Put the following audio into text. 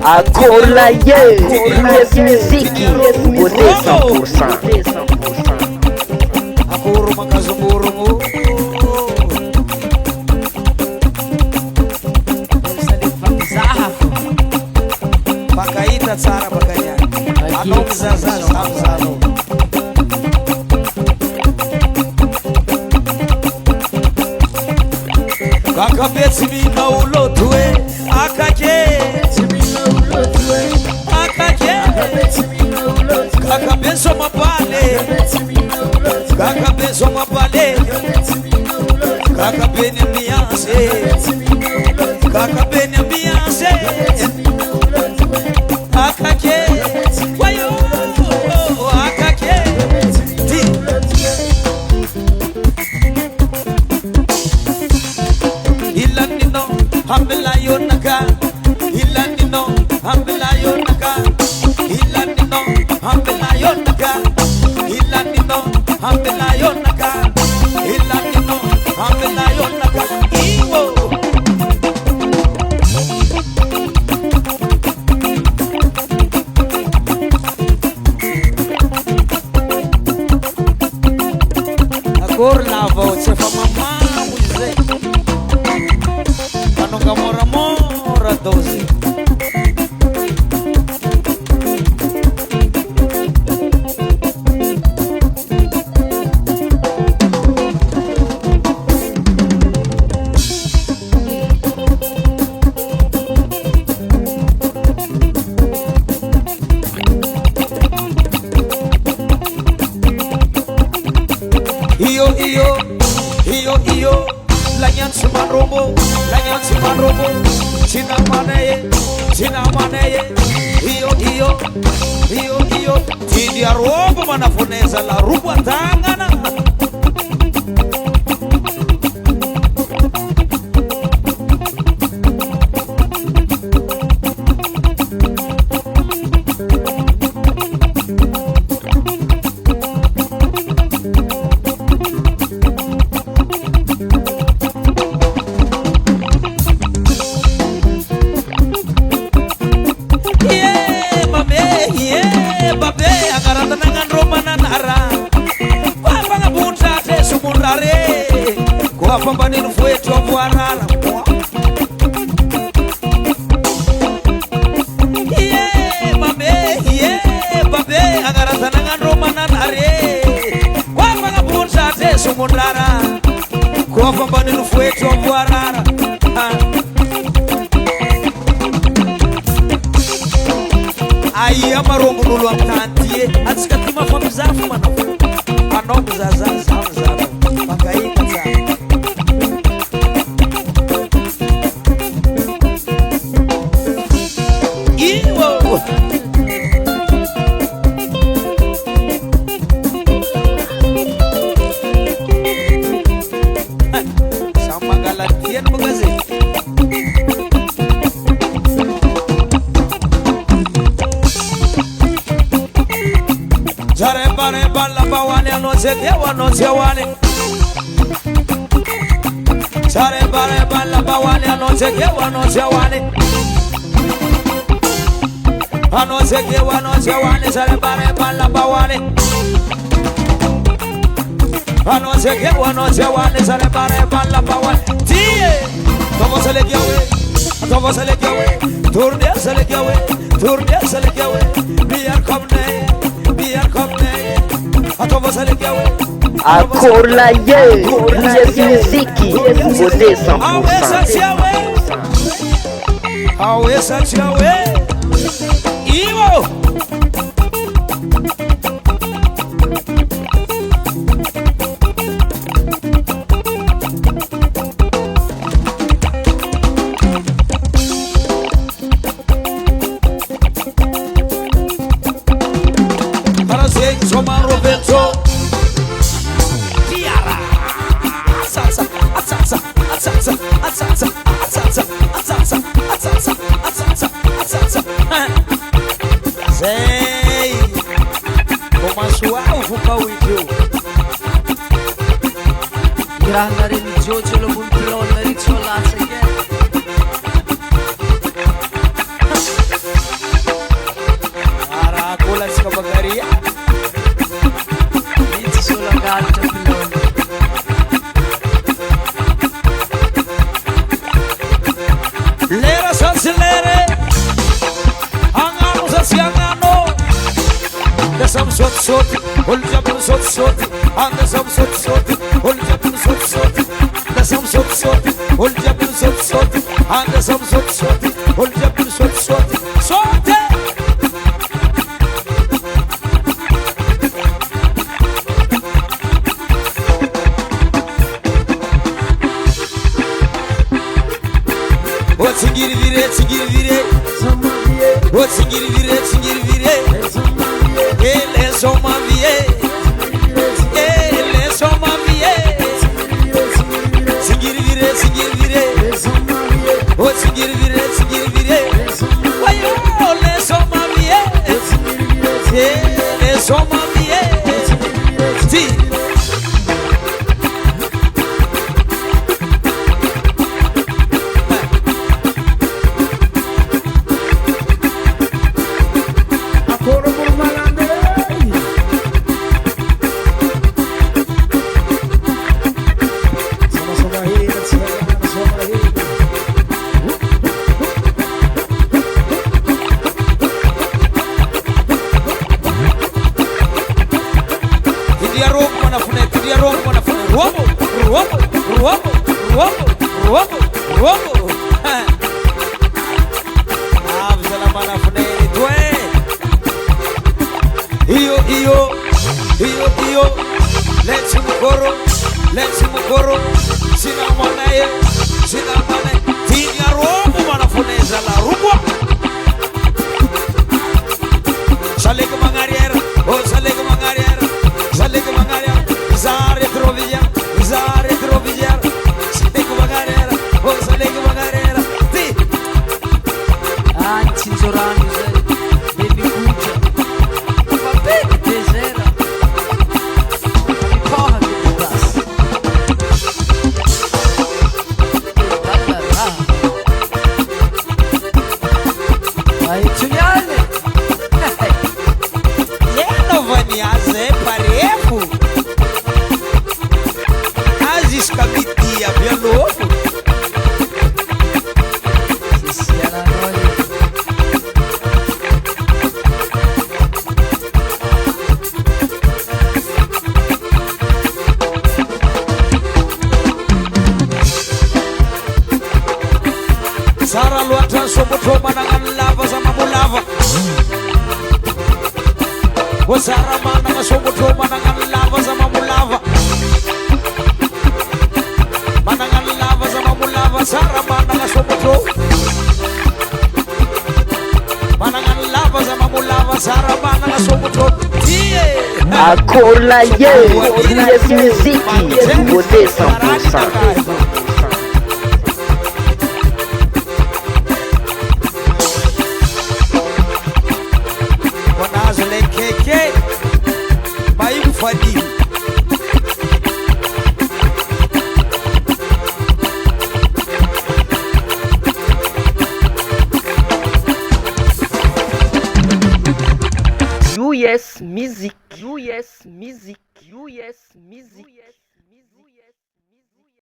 Akola ye, yes muziki, wote 100%. Akoro makazungurungu pakaita tsara pakanya anomzazazazano kakabetsi mina ulotwe akake kakabeso mapale kakabeso mapale kakabene miyanse kakabene miyanse akake wayo akake ilanino hambela yonaka ilanino hambela yonaka ilanino hambela yonaka ilanino hambela yonaka ilanino hambela yonaka iwo akor la voce fa mamma muze kanonga mora mora doze iyo lanyansi manrobo china maneye iyo tidi arobo manafoneza la rubwa tangana pambanini fwetu wapwarala babe agarazananga ndomananare kwapanga puntate sumundara kwa pambanini fwetu wapwarala aiya marongululu amtantie atsikatuma famizafu manafu anomuzazazazano pakaika sana Anozewane sare bare balla bawani anozewane sare bare balla bawani anozewane sare bare balla bawani tie tomo selegiawe tourne selegiawe biar komne atomo selegiawe Akola ye, yes muziki, wote 100%. Awe sachiawe iwo Parasei Soma Roberto atsa how we do. Grande religioso lo puntilone ricciolazza che Aracola scapagaria. inizia solo a calcio pilone. Lera salsilere. Angano sasiangano. Desam sot sot. Oljabun sot sot. Andesam sot sot. Oljabun sot sot. Desam sot sot. Oljabun sot sot. Andesam sot sot. Oljabun sot sot. Sote. Singiri vire, singiri vire, oh singiri vire, singiri vire, ele soma vie, ele soma vie, singiri vire, oh singiri vire, wayo ele soma vie, ele soma vie, ti. Let's mukoro, sina mane, tinya robo manafoneza la rubwa. Salega mangariera, oh salega mangariera, zare trovia, salega mangariera, oh salega mangariera, ti. Anzi zorani sei, devi cuccia, va bene tesera, mi porra che ti passa. Aí, Giuliani! Leno vaniaze parefu. Azis cabitia via novo. Se sia la noia. Sara luatan sobo manangan lava sama mulava. O Sara manangan sobo manangan lava sama mulava. Manangan lava sama mulava. Sara manangan sobo manangan lava sama mulava. Sara manangan sobo Akola ye, yes muziki, beauté 100%. US music.